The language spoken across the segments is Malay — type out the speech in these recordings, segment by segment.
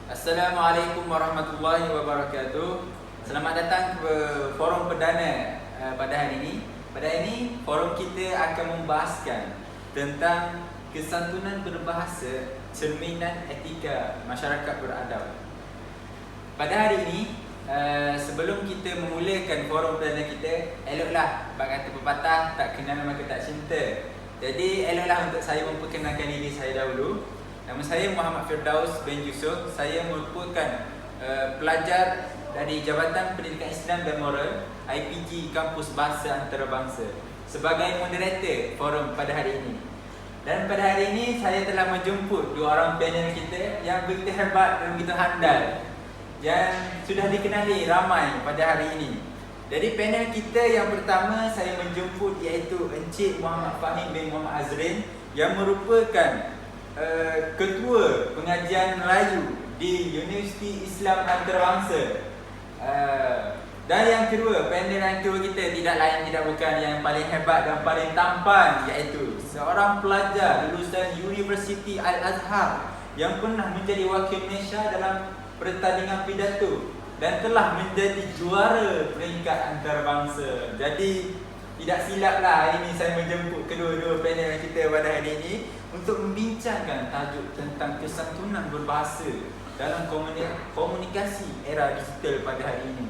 Assalamualaikum warahmatullahi wabarakatuh. Selamat datang ke forum perdana pada hari ini. Pada hari ini, forum kita akan membahaskan tentang kesantunan berbahasa, cerminan etika masyarakat beradab. Pada hari ini, sebelum kita memulakan forum perdana kita, eloklah bab kata pepatah tak kenal maka tak cinta. Jadi eloklah untuk saya memperkenalkan diri saya dahulu. Nama saya Muhammad Firdaus bin Yusof. Saya merupakan pelajar dari Jabatan Pendidikan Islam dan Moral IPG Kampus Bahasa Antarabangsa sebagai moderator forum pada hari ini. Dan pada hari ini saya telah menjemput dua orang panel kita yang begitu hebat dan begitu handal, yang sudah dikenali ramai pada hari ini. Dari panel kita yang pertama saya menjemput iaitu Encik Muhammad Fahim bin Muhammad Azrin yang merupakan Ketua Pengajian Melayu di Universiti Islam Antarabangsa. Dan yang kedua, panel yang kedua kita tidak lain tidak bukan yang paling hebat dan paling tampan, iaitu seorang pelajar lulusan Universiti Al-Azhar yang pernah menjadi wakil Malaysia dalam pertandingan pidato dan telah menjadi juara peringkat antarabangsa. Jadi tidak silaplah hari ini saya menjemput kedua-dua panel kita pada hari ini untuk membincangkan tajuk tentang kesantunan berbahasa dalam komunikasi era digital pada hari ini.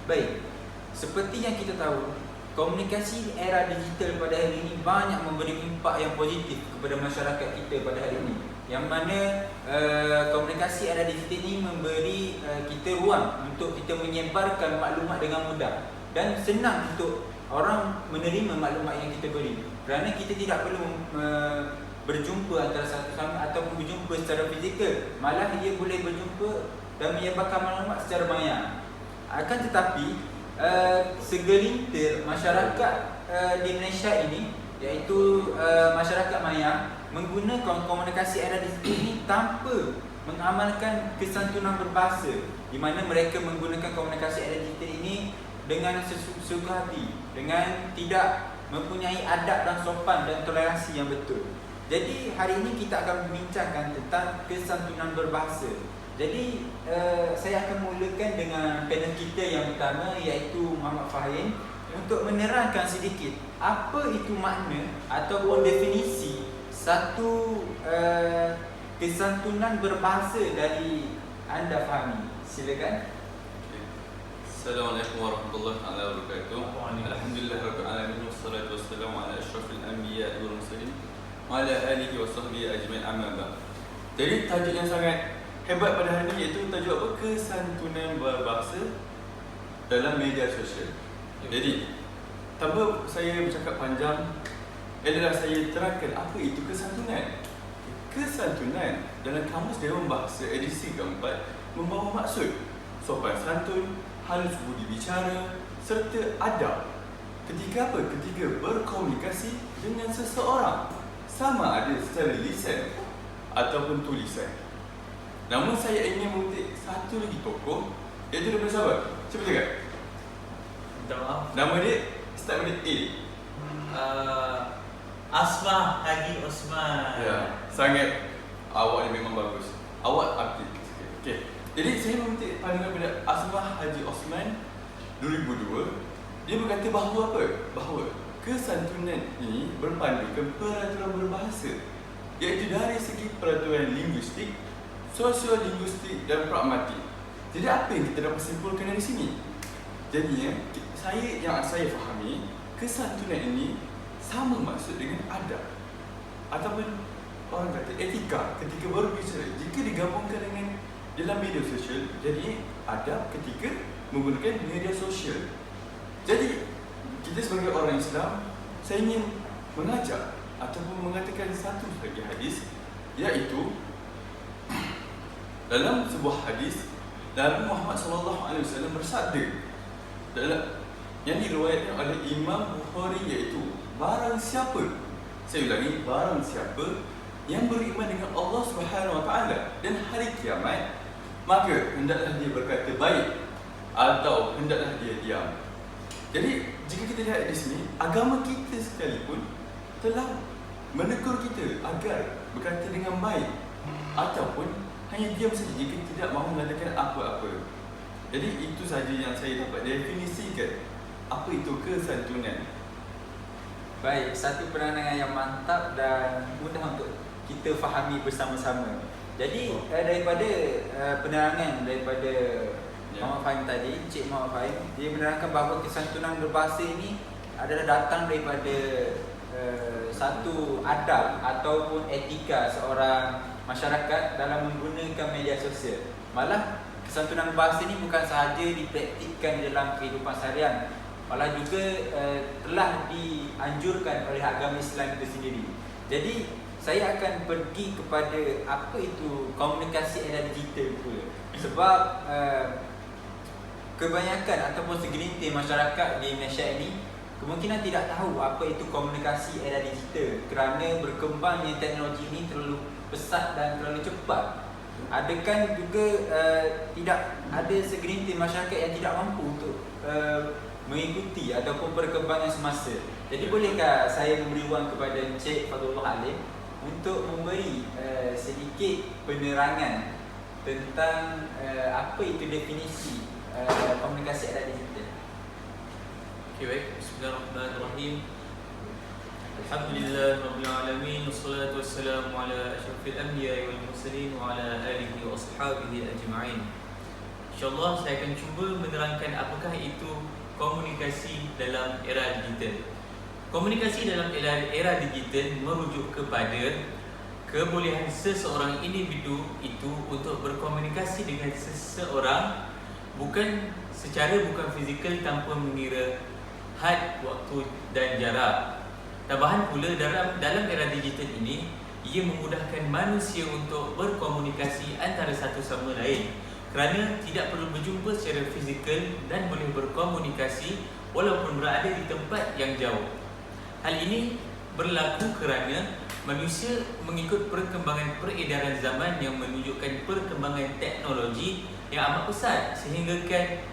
Baik, seperti yang kita tahu, komunikasi era digital pada hari ini banyak memberi impak yang positif kepada masyarakat kita pada hari ini. Yang mana komunikasi era digital ini memberi kita ruang untuk kita menyebarkan maklumat dengan mudah dan senang untuk orang menerima maklumat yang kita beri, kerana kita tidak perlu berjumpa antara satu sama ataupun berjumpa secara fizikal. Malah ia boleh berjumpa dan menyebarkan maklumat secara maya. Akan tetapi segelintir masyarakat di Malaysia ini, iaitu masyarakat maya, menggunakan komunikasi era digital ini tanpa mengamalkan kesantunan berbahasa, di mana mereka menggunakan komunikasi era digital ini dengan sesuka hati, dengan tidak mempunyai adab dan sopan dan toleransi yang betul. Jadi hari ini kita akan membincangkan tentang kesantunan berbahasa. Jadi saya akan mulakan dengan panel kita yang pertama, iaitu Muhammad Fahim, untuk menerangkan sedikit apa itu makna ataupun definisi satu kesantunan berbahasa dari anda fahami. Silakan. Assalamualaikum warahmatullahi wabarakatuh. Alhamdulillah rabbil alamin wassalatu wassalamu ala asyrafil anbiya wal mursalin wa ala alihi wa sahbihi ajmain, amma ba'd. Jadi tajuk yang sangat hebat pada hari ini iaitu tajuk apa? Kesantunan berbahasa dalam media sosial. Jadi tanpa saya bercakap panjang, adalah saya terangkan apa itu kesantunan. Kesantunan dalam Kamus Dewan Bahasa edisi keempat membawa maksud sopan santun, halus budi bicara serta adab ketika apa? Ketika berkomunikasi dengan seseorang, sama ada secara lisan ataupun tulisan. Namun saya ingin mengutip satu lagi tokoh, iaitu daripada sahabat. Cuba cakap. Minta maaf. Nama dia start with A. Asmah Haji Osman. Ya, sangat awak ni memang bagus. Awak aktif. Okey. Jadi saya mengutip pandangan pada Asmah Haji Osman 2002. Dia berkata bahawa apa? Bahawa kesantunan ini berpandukan peraturan berbahasa, iaitu dari segi peraturan linguistik, sosiolinguistik dan pragmatik. Jadi apa yang kita dapat simpulkan dari sini? Jadinya yang saya fahami, kesantunan ini sama maksud dengan adab ataupun orang kata etika ketika berbicara. Jika digabungkan dengan dalam media sosial, jadi adab ketika menggunakan media sosial. Jadi kita sebagai orang Islam, saya ingin mengajak ataupun mengatakan satu lagi hadis, iaitu dalam sebuah hadis Nabi Muhammad SAW bersabda dalam yang diriwayatkan oleh Imam Bukhari, iaitu barang siapa, saya ulangi, barang siapa yang beriman dengan Allah Subhanahu Wa Taala dan hari kiamat, maka hendaklah dia berkata baik atau hendaklah dia diam. Jadi jika kita lihat di sini, agama kita sekalipun telah menegur kita agar berkata dengan baik ataupun hanya diam saja jika tidak mahu mengatakan apa-apa. Jadi itu saja yang saya dapat definisikan apa itu kesantunan. Baik, satu penerangan yang mantap dan mudah untuk kita fahami bersama-sama. Jadi daripada penerangan daripada Muhammad Fahim tadi, Encik Muhammad Fahim, dia menerangkan bahawa kesantunan berbahasa ini adalah datang daripada satu adab ataupun etika seorang masyarakat dalam menggunakan media sosial. Malah kesantunan berbahasa ini bukan sahaja dipraktikkan dalam kehidupan seharian, malah juga telah dianjurkan oleh agama Islam itu sendiri. Jadi saya akan pergi kepada apa itu komunikasi era digital pula. Sebab kebanyakan ataupun segelintir masyarakat di Malaysia ini kemungkinan tidak tahu apa itu komunikasi era digital kerana berkembangnya teknologi ini terlalu pesat dan terlalu cepat. Adakah juga tidak ada segelintir masyarakat yang tidak mampu untuk mengikuti ataupun perkembangan semasa. Jadi bolehkah saya memberi ruang kepada Encik Fadlullah Alim untuk memberi sedikit penerangan tentang apa itu definisi komunikasi era digital. Okay, baik. Bismillahirrahmanirrahim. Alhamdulillah Rabbil Alamin. Wassalatu wassalamu ala asyrafil anbiya wal mursalin wa ala alihi wa ashabihi ajma'in. InsyaAllah saya akan cuba menerangkan apakah itu komunikasi dalam era digital. Komunikasi dalam era digital merujuk kepada kebolehan seseorang individu itu untuk berkomunikasi dengan seseorang bukan fizikal tanpa mengira had, waktu dan jarak. Tambahan pula dalam era digital ini, ia memudahkan manusia untuk berkomunikasi antara satu sama lain kerana tidak perlu berjumpa secara fizikal dan boleh berkomunikasi walaupun berada di tempat yang jauh. Hal ini berlaku kerana manusia mengikut perkembangan peredaran zaman yang menunjukkan perkembangan teknologi yang amat pesat sehinggakan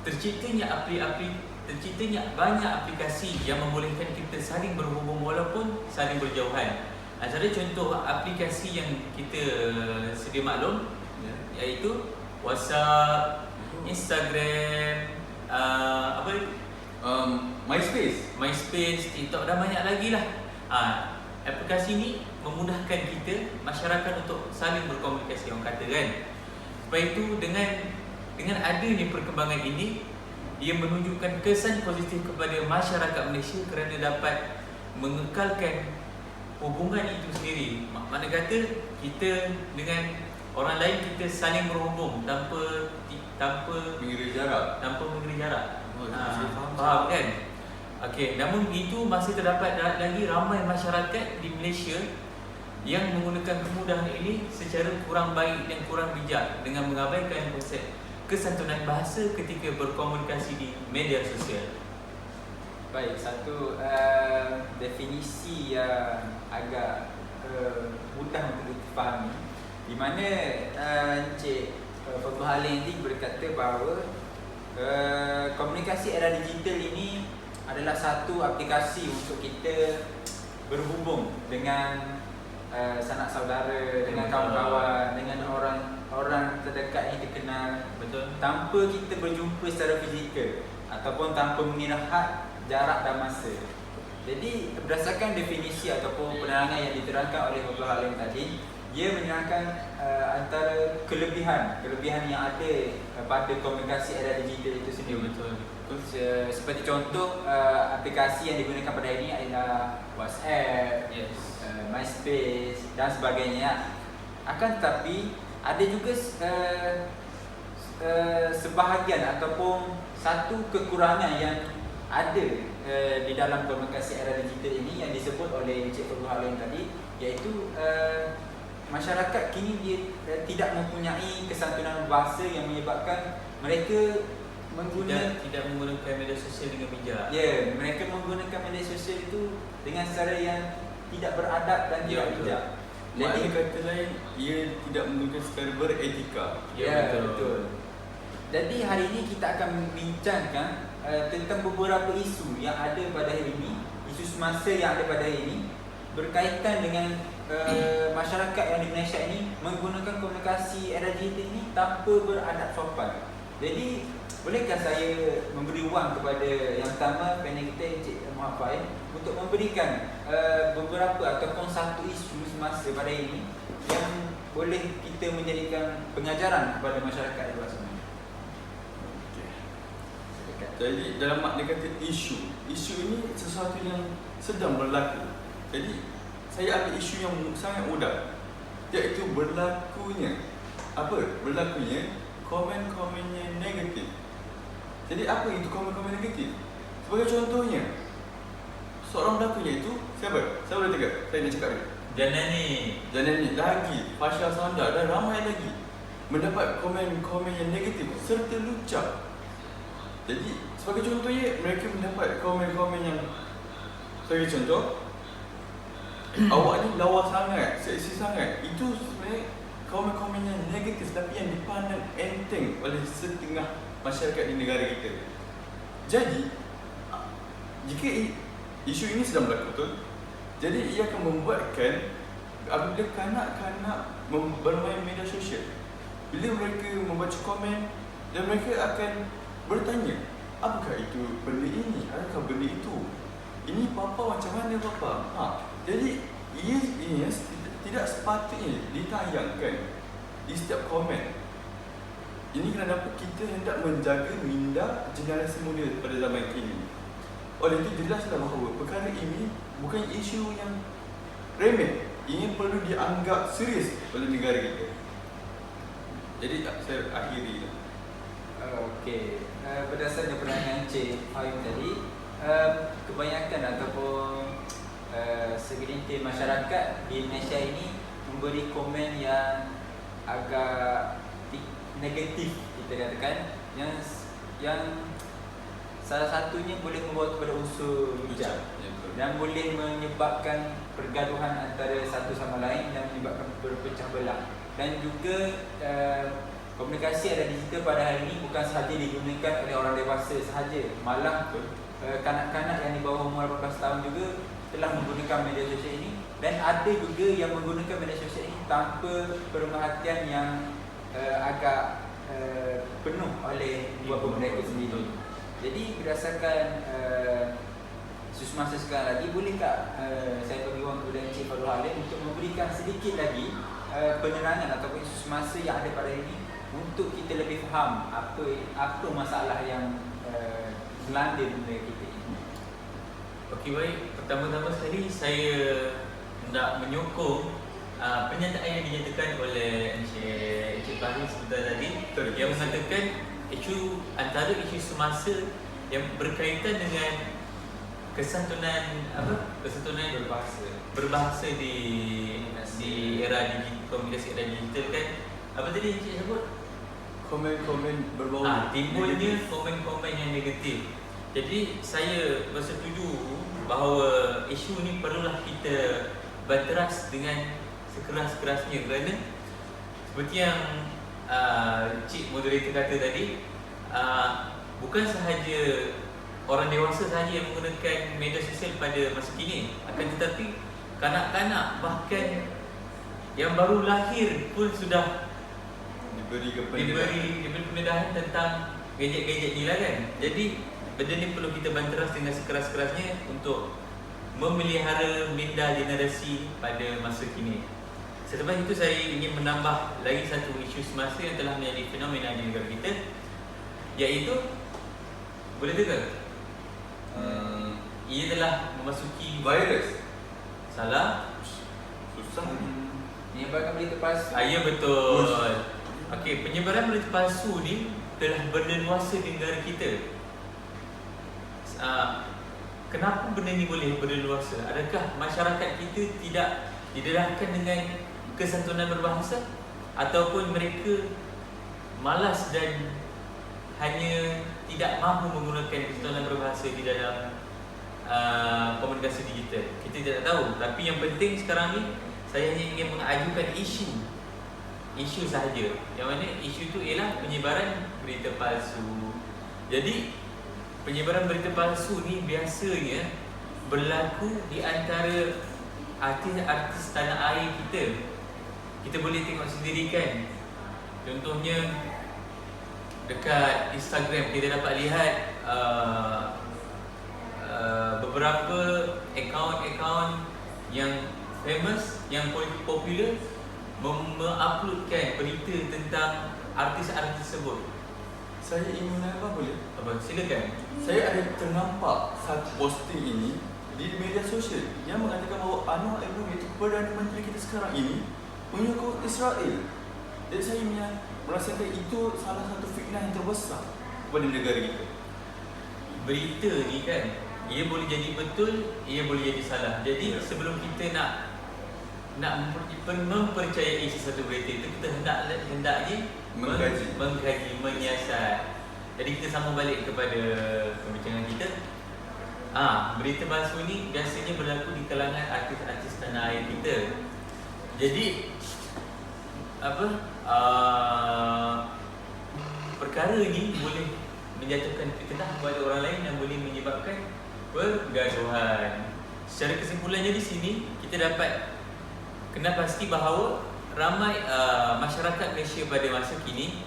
terciptanya banyak aplikasi yang membolehkan kita saling berhubung walaupun saling berjauhan. Antara contoh aplikasi yang kita sedia maklum iaitu WhatsApp, Instagram, MySpace, TikTok dan banyak lagi lah. Aplikasi ini memudahkan kita masyarakat untuk saling berkomunikasi, orang kata kan. Sebab itu dengan adanya perkembangan ini, ia menunjukkan kesan positif kepada masyarakat Malaysia kerana dapat mengekalkan hubungan itu sendiri. Mana kata kita dengan orang lain kita saling berhubung tanpa mengira jarak. Faham kan? Okey, namun itu masih terdapat lagi ramai masyarakat di Malaysia yang menggunakan kemudahan ini secara kurang baik dan kurang bijak dengan mengabaikan konsep kesantunan bahasa ketika berkomunikasi di media sosial. Baik, satu definisi yang agak mudah untuk difahami, di mana Encik Fadlullah Alim ini berkata bahawa komunikasi era digital ini adalah satu aplikasi untuk kita berhubung dengan sanak saudara, dengan kawan-kawan, dengan orang terdekat yang kita kenal. Betul. Tanpa kita berjumpa secara fizikal ataupun tanpa mengira had, jarak dan masa. Jadi berdasarkan definisi ataupun penerangan yang diterangkan oleh Fadlullah Alim tadi, ia menerangkan antara kelebihan yang ada pada komunikasi era digital itu sendiri. Betul. Seperti contoh aplikasi yang digunakan pada hari ini adalah WhatsApp, MySpace dan sebagainya. Akan tetapi ada juga sebahagian ataupun satu kekurangan yang ada di dalam komunikasi era digital ini yang disebut oleh Encik Fadlullah Alim tadi, iaitu masyarakat kini dia tidak mempunyai kesantunan bahasa yang menyebabkan mereka tidak menggunakan media sosial dengan bijak. Ya, mereka menggunakan media sosial itu dengan cara yang tidak beradab dan tidak bijak. Jadi kata lain, ia tidak menggunakan secara beretika. Ya, betul. Jadi hari ini kita akan membincangkan tentang beberapa isu yang ada pada hari ini, isu semasa yang ada pada hari ini berkaitan dengan masyarakat yang di Malaysia ini menggunakan komunikasi era digital ini tanpa beradab sopan. Jadi bolehkah saya memberi ruang kepada yang pertama panel kita Encik Muhammad Fail untuk memberikan beberapa ataupun satu isu semasa pada ini yang boleh kita menjadikan pengajaran kepada masyarakat di luar sana. Jadi dalam makna kata isu ini sesuatu yang sedang berlaku. Jadi saya ambil isu yang sangat mudah, iaitu berlakunya komen-komen yang negatif. Jadi apa itu komen-komen negatif? Sebagai contohnya, seorang berlakunya itu siapa? Saya boleh tegak? Saya nak cakap ni. Janani lagi, Fasha Sanda dan ramai lagi mendapat komen-komen yang negatif serta lucah. Jadi sebagai contohnya, mereka mendapat komen-komen yang, sebagai contoh, awak ni lawa sangat, seksi sangat. Itu sebenarnya komen-komen yang negatif tapi yang dipandang enteng oleh setengah masyarakat di negara kita. Jadi jika isu ini sedang berlaku betul, jadi ia akan membuatkan apabila kanak-kanak bermain media sosial, bila mereka membaca komen dan mereka akan bertanya, apakah itu benda ini? Adakah benda itu? Ini papa macam mana papa? Jadi ia tidak sepatutnya ditayangkan di setiap komen. Ini kerana kita hendak menjaga minda generasi muda pada zaman kini. Oleh itu jelaslah bahawa perkara ini bukan isu yang remeh. Ini perlu dianggap serius oleh negara kita. Jadi saya akhiri. Okey, berdasarkan pandangan Encik Fahim tadi, kebanyakan ataupun segelintir masyarakat di Malaysia ini memberi komen yang agak negatif, kita katakan, yang salah satunya boleh membawa kepada unsur hujah dan boleh menyebabkan pergaduhan antara satu sama lain dan menyebabkan berpecah belah. Dan juga komunikasi era digital pada hari ini bukan sahaja digunakan oleh orang dewasa sahaja, malah kanak-kanak yang di bawah umur 18 tahun juga telah menggunakan media sosial ini, dan ada juga yang menggunakan media sosial ini tanpa pemerhatian yang agak penuh oleh buat mereka sendiri. Jadi berdasarkan isu semasa sekarang lagi, bolehkah saya beri ruang kepada Encik Fadul Halim untuk memberikan sedikit lagi penerangan ataupun isu semasa yang ada pada ini untuk kita lebih faham apa masalah yang melanda dunia kita ini. Okey, baik. Pertama-tama sekali saya nak menyokong pernyataan yang dinyatakan oleh Encik Fahim sebentar tadi, yang mengatakan antara isu semasa yang berkaitan dengan kesantunan berbahasa di era komunikasi era digital kan. Apa tadi Encik sebut? Komen-komen berbau timbulnya komen-komen yang negatif. Jadi saya bersetuju bahawa isu ni perlulah kita berteras dengan sekeras-kerasnya, kerana seperti yang Cik Moderator kata tadi, bukan sahaja orang dewasa sahaja yang menggunakan media sosial pada masa kini, akan tetapi kanak-kanak, bahkan yang baru lahir pun sudah diberi pendedahan tentang gadget-gadget ni lah kan. Jadi benda ni perlu kita banteras dengan sekeras-kerasnya untuk memelihara minda generasi pada masa kini. Selepas itu saya ingin menambah lagi satu isu semasa yang telah menjadi fenomena di negara kita, iaitu, boleh dengar? Ia telah memasuki virus. Salah? Susah. Menyebarkan berita palsu. Ya, betul. Okey, penyebaran berita palsu ni telah berleluasa di negara kita. Kenapa benda ni boleh berleluasa? Adakah masyarakat kita tidak didedahkan dengan kesantunan berbahasa, ataupun mereka malas dan hanya tidak mahu menggunakan kesantunan berbahasa di dalam komunikasi digital? Kita tidak tahu. Tapi yang penting sekarang ni, saya hanya ingin mengajukan isu sahaja, yang mana isu itu ialah penyebaran berita palsu. Jadi penyebaran berita palsu ni biasanya berlaku di antara artis-artis tanah air kita boleh tengok sendiri kan. Contohnya dekat Instagram kita dapat lihat beberapa akaun-akaun yang famous, yang popular menguploadkan berita tentang artis-artis tersebut. Saya ingin apa boleh? Apa? Silakan. Saya ada ternampak satu posting ini di media sosial yang mengatakan bahawa Anwar Ibrahim, iaitu Perdana Menteri kita sekarang ini, menyokong Israel. Dan saya merasakan itu salah satu fitnah yang terbesar kepada negara kita. Berita ni kan, ia boleh jadi betul, ia boleh jadi salah. Jadi sebelum kita nak mempercayai sesuatu berita itu, kita hendaknya mengkaji, menyiasat. Jadi kita sambung balik kepada perbincangan kita. Berita palsu ni biasanya berlaku di kalangan artis-artis tanah air kita. Jadi perkara ni boleh menjatuhkan fitnah kepada orang lain dan boleh menyebabkan pergaduhan. Secara kesimpulannya di sini kita dapat kena pasti bahawa ramai masyarakat Malaysia pada masa kini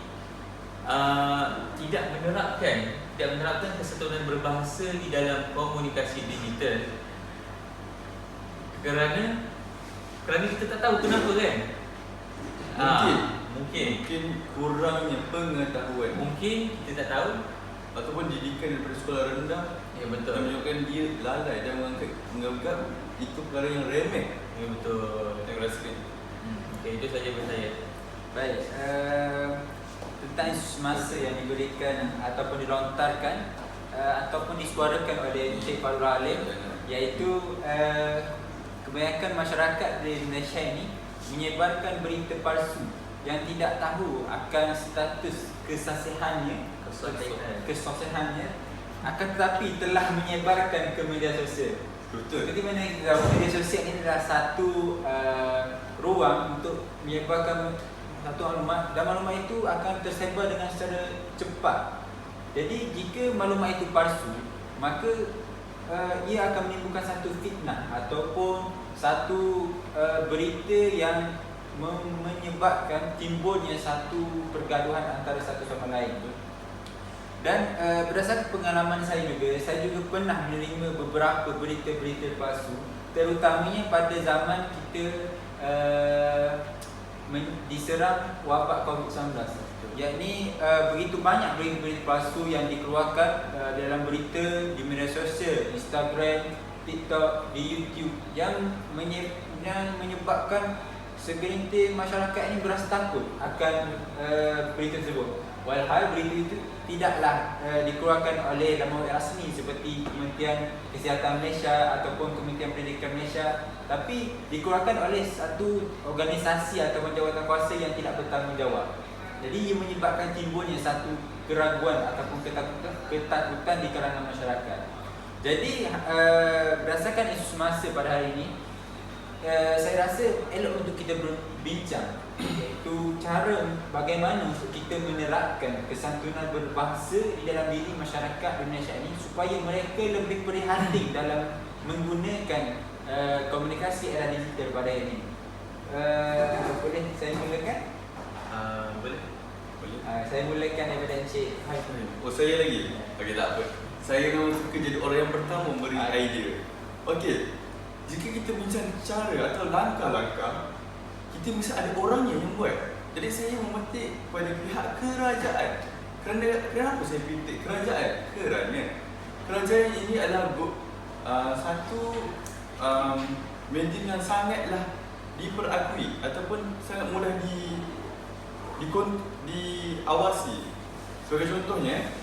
tidak menerapkan kesatuan berbahasa di dalam komunikasi digital kerana kita tak tahu kenapa kan. Mungkin kurangnya pengetahuan, mungkin kita tak tahu, ataupun didikan daripada sekolah rendah. Ya betul. Yang menyebabkan dia lalai dan menganggap itu perkara yang remeh. Ya betul. Saya rasa Okey, itu saja dari saya. Baik, tentang isu semasa yang diberikan ataupun dilontarkan ataupun disuarakan oleh Encik Fazrul Alim, iaitu kebanyakan masyarakat di Malaysia ini menyebarkan berita palsu yang tidak tahu akan status kesahihannya, akan tetapi telah menyebarkan ke media sosial. betul. Jadi mana kita tahu media sosial ini adalah satu ruang untuk menyebarkan satu maklumat, dan maklumat itu akan tersebar dengan secara cepat. Jadi jika maklumat itu palsu, maka ia akan menimbulkan satu fitnah ataupun satu berita yang menyebabkan timbulnya satu pergaduhan antara satu sama lain. Dan berdasarkan pengalaman saya juga pernah menerima beberapa berita-berita palsu, terutamanya pada zaman kita diserang wabak COVID-19. Yakni begitu banyak berita-berita palsu yang dikeluarkan dalam berita di media sosial, Instagram, TikTok, di YouTube, yang menyebabkan segelintir masyarakat ini berasa takut akan berita tersebut. Walhal berita itu tidaklah dikeluarkan oleh lembaga rasmi seperti Kementerian Kesihatan Malaysia ataupun Kementerian Pendidikan Malaysia, tapi dikeluarkan oleh satu organisasi ataupun jawatan kuasa yang tidak bertanggungjawab. Jadi ia menyebabkan timbulnya satu keraguan ataupun ketakutan di kalangan masyarakat. Jadi berdasarkan isu semasa pada hari ini, saya rasa elok untuk kita berbincang, iaitu cara bagaimana untuk kita menerapkan kesantunan berbahasa di dalam diri masyarakat Indonesia ini supaya mereka lebih prihatin dalam menggunakan komunikasi era digital pada hari ini. Boleh saya mulakan? Boleh. Saya mulakan daripada Encik Haiful. Oh, saya lagi? Okey, tak apa. Saya memang suka jadi orang yang pertama memberi idea. Okey, jika kita bincang cara atau langkah-langkah, kita mesti ada orangnya yang buat. Jadi saya memetik kepada pihak kerajaan. Kenapa saya petik kerajaan? Kerana kerajaan ini adalah satu media yang sangatlah diperakui ataupun sangat mudah diawasi. Sebagai contohnya,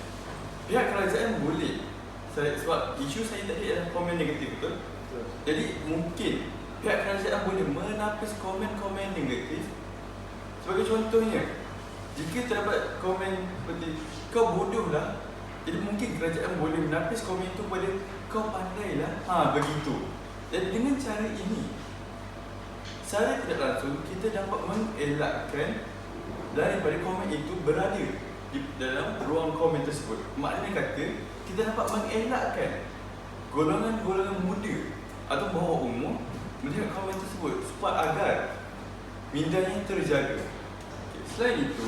pihak kerajaan boleh, sebab isu saya tadi adalah komen negatif, betul? Jadi mungkin pihak kerajaan boleh menapis komen-komen negatif. Sebagai contohnya, jika terdapat komen seperti kau bodoh lah, jadi mungkin kerajaan boleh menapis komen itu pada kau pandai lah, begitu. Dan dengan cara ini, secara tidak langsung kita dapat mengelakkan daripada komen itu berada di dalam ruang komen tersebut. Maknanya kata, kita dapat mengelakkan golongan-golongan muda atau bawah umur melihat kawan tersebut supaya agar mindanya terjaga. Selain itu,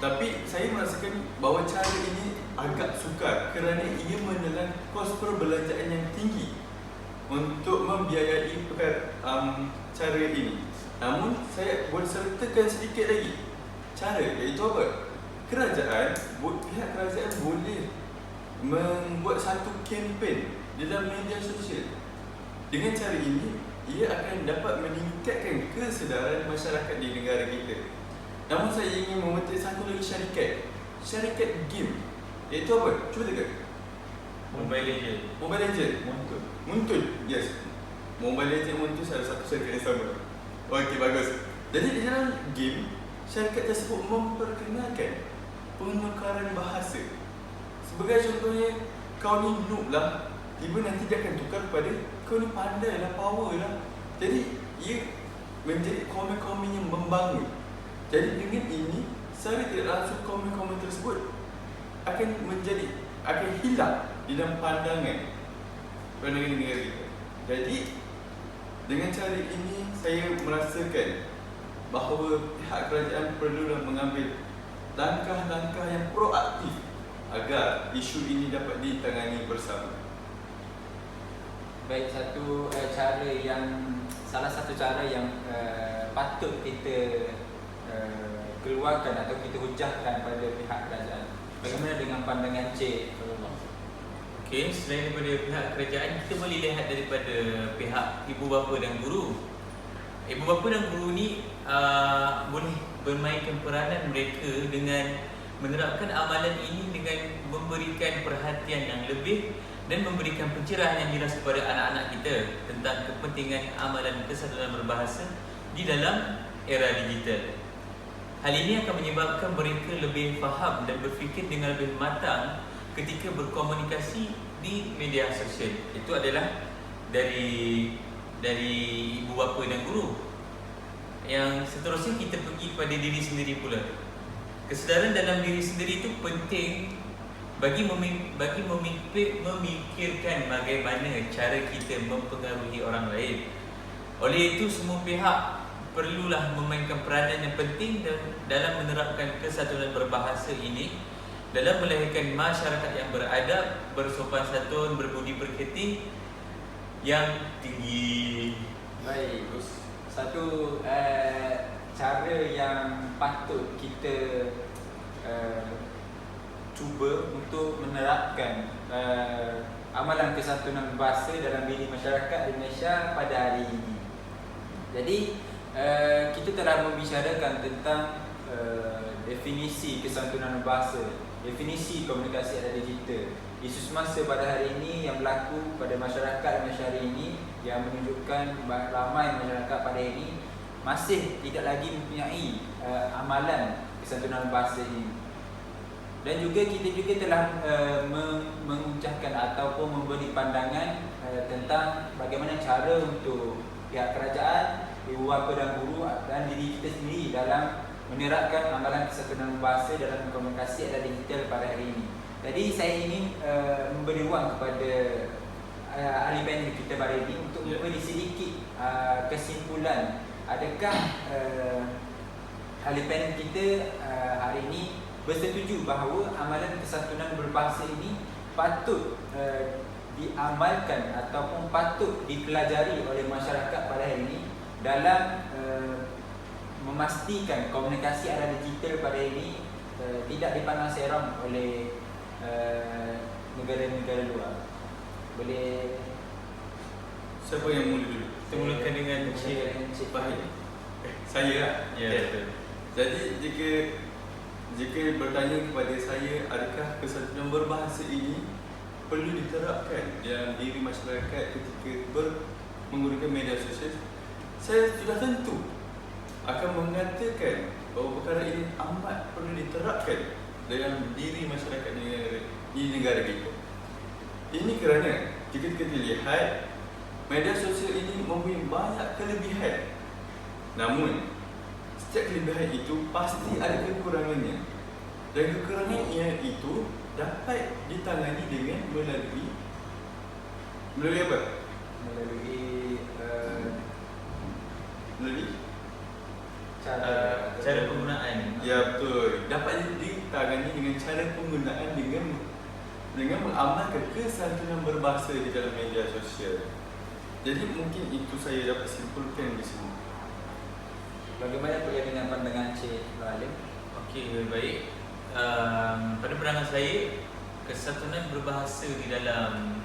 tapi saya merasakan bahawa cara ini agak sukar kerana ia menelan kos perbelanjaan yang tinggi untuk membiayai cara ini. Namun saya boleh sertakan sedikit lagi cara, iaitu apa? Pihak kerajaan boleh membuat satu kempen dalam media sosial. Dengan cara ini, ia akan dapat meningkatkan kesedaran masyarakat di negara kita. Namun saya ingin memetik satu lagi syarikat game, iaitu apa? Cuba tengok. Mobile Legend. Mobile Legend. Muntun. Yes. Mobile Legend Muntun salah satu syarikat yang sama. Okey, bagus. Jadi di dalam game, syarikat tersebut memperkenalkan penukaran bahasa. Sebagai contohnya, kau ni noob lah, tiba nanti dia akan tukar kepada kau ni pandai lah, power lah. Jadi ia menjadi komen-komen yang membangun. Jadi dengan ini, secara tidak langsung komen-komen tersebut akan hilang di dalam pandangan negara kita. Jadi dengan cara ini saya merasakan bahawa pihak kerajaan perlulah mengambil langkah-langkah yang proaktif agar isu ini dapat ditangani bersama. Baik, salah satu cara yang patut kita keluarkan atau kita hujahkan pada pihak kerajaan. Bagaimana dengan pandangan Cik? Okey, selain daripada pihak kerajaan, kita boleh lihat daripada pihak ibu bapa dan guru. Ibu bapa dan guru ni boleh bermainkan peranan mereka dengan menerapkan amalan ini dengan memberikan perhatian yang lebih dan memberikan pencerahan yang jelas kepada anak-anak kita tentang kepentingan amalan kesadaran berbahasa di dalam era digital. Hal ini akan menyebabkan mereka lebih faham dan berfikir dengan lebih matang ketika berkomunikasi di media sosial. Itu adalah dari ibu bapa dan guru. Yang seterusnya kita pergi kepada diri sendiri pula. Kesedaran dalam diri sendiri itu penting bagi memikirkan bagaimana cara kita mempengaruhi orang lain. Oleh itu, semua pihak perlulah memainkan peranan yang penting dalam menerapkan kesatuan berbahasa ini dalam melahirkan masyarakat yang beradab, bersopan santun, berbudi pekerti yang tinggi. Baik, satu cara yang patut kita cuba untuk menerapkan amalan kesatuan berbahasa dalam diri masyarakat Indonesia pada hari ini. Jadi kita telah membicarakan tentang definisi kesantunan bahasa, definisi komunikasi era digital, isu semasa pada hari ini yang berlaku pada masyarakat Malaysia hari ini yang menunjukkan ramai masyarakat pada hari ini masih tidak lagi mempunyai amalan kesantunan bahasa ini. Dan juga kita telah mengucapkan ataupun memberi pandangan tentang bagaimana cara untuk pihak kerajaan, ibu bapa dan guru dan diri kita sendiri dalam menerapkan amalan kesatuan bahasa dalam komunikasi era digital pada hari ini. Jadi saya ingin memberi ruang kepada ahli panel kita pada ini untuk memberi sedikit kesimpulan. Adakah ahli panel kita hari ini bersetuju bahawa amalan kesatuan berbahasa ini patut diamalkan ataupun patut dipelajari oleh masyarakat pada hari ini dalam memastikan komunikasi era digital pada ini tidak dipandang seram oleh negara-negara luar. Boleh siapa yang mula dulu? Kita mulakan dengan Cik Fahid. Saya lah. Ya, betul. Jadi jika bertanya kepada saya, adakah kesatuan berbahasa ini perlu diterapkan dalam diri masyarakat ketika menggunakan media sosial, saya sudah tentu akan mengatakan bahawa perkara ini amat perlu diterapkan dalam diri masyarakat di negara kita. Ini kerana jika kita lihat, media sosial ini mempunyai banyak kelebihan. Namun setiap kelebihan itu pasti ada kekurangannya. Dan kekurangannya itu dapat ditangani dengan melalui apa? melalui Melalui cara penggunaan. ya betul. Dapat ditangani dengan cara penggunaan dengan mengamalkan kesantunan berbahasa di dalam media sosial. Jadi mungkin itu saya dapat simpulkan di sini. Bagaimana pula dengan pandangan Cik Alim? Okey, baik. Pada pandangan saya, kesantunan berbahasa di dalam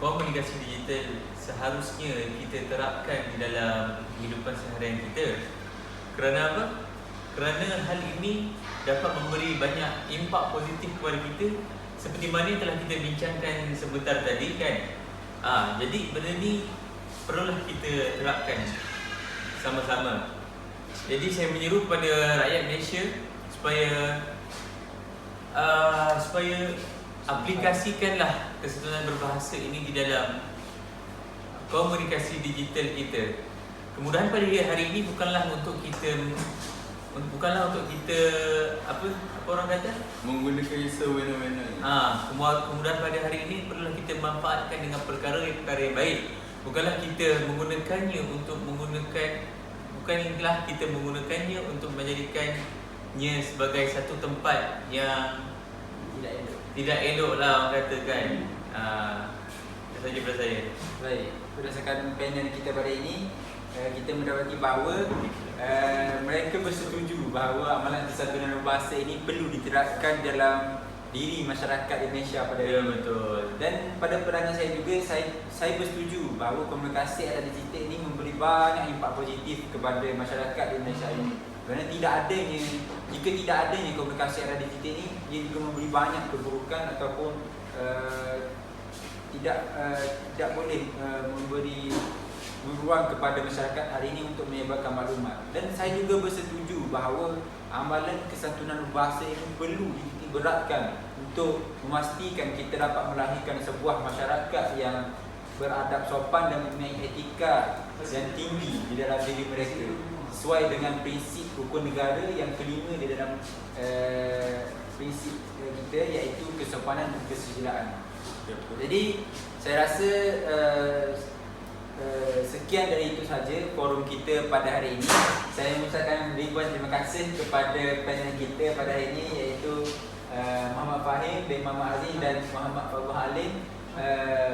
komunikasi digital seharusnya kita terapkan di dalam kehidupan seharian kita. Kerana apa? Kerana hal ini dapat memberi banyak impak positif kepada kita, seperti mana yang telah kita bincangkan sebentar tadi kan. Jadi benda ni perlulah kita terapkan sama-sama. Jadi saya menyeru kepada rakyat Malaysia supaya aplikasikanlah kesantunan berbahasa ini di dalam komunikasi digital kita. Kemudahan pada hari ini bukanlah untuk kita apa orang kata Menggunakan sewena-wena. kemudahan pada hari ini perlulah kita manfaatkan dengan perkara yang baik. Bukanlah kita menggunakannya untuk menjadikannya sebagai satu tempat yang tidak elok lah orang kata kan. Itu saja daripada saya. Baik, berdasarkan panel kita pada ini, kita mendapati bahawa mereka bersetuju bahawa amalan kesantunan berbahasa ini perlu diterapkan dalam diri masyarakat Indonesia pada hari Ya, ini. betul. Dan pada pandangan saya juga, saya bersetuju bahawa komunikasi era digital ini memberi banyak impak positif kepada masyarakat Indonesia ini. Kerana jika tidak adanya komunikasi era digital ini, dia juga memberi banyak keburukan ataupun tidak boleh memberi ruang kepada masyarakat hari ini untuk menyebarkan maklumat. Dan saya juga bersetuju bahawa amalan kesantunan berbahasa ini perlu dititikberatkan untuk memastikan kita dapat melahirkan sebuah masyarakat yang beradab sopan dan mempunyai etika yang tinggi di dalam diri mereka, sesuai dengan prinsip rukun negara yang kelima di dalam prinsip kita, iaitu kesopanan dan kesusilaan. Jadi saya rasa sekian dari itu saja forum kita pada hari ini. Saya mengucapkan ribuan terima kasih kepada panel kita pada hari ini, iaitu Muhammad Fahim bin Muhammad Aziz dan Muhammad Fawwah Alim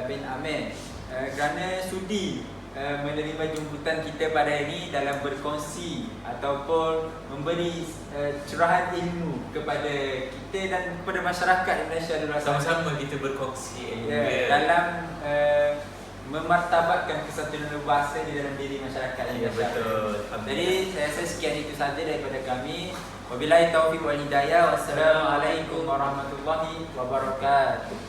bin Amin, kerana sudi menerima jemputan kita pada hari ini dalam berkongsi ataupun memberi curahan ilmu kepada kita dan kepada masyarakat Indonesia di luar sana. Sama-sama kita berkongsi Dalam memartabatkan kesantunan berbahasa di dalam diri masyarakat Indonesia. Betul. Jadi saya rasa sekian itu saja daripada kami. Wabillahi taufiq wal hidayah. Wassalamualaikum warahmatullahi wabarakatuh.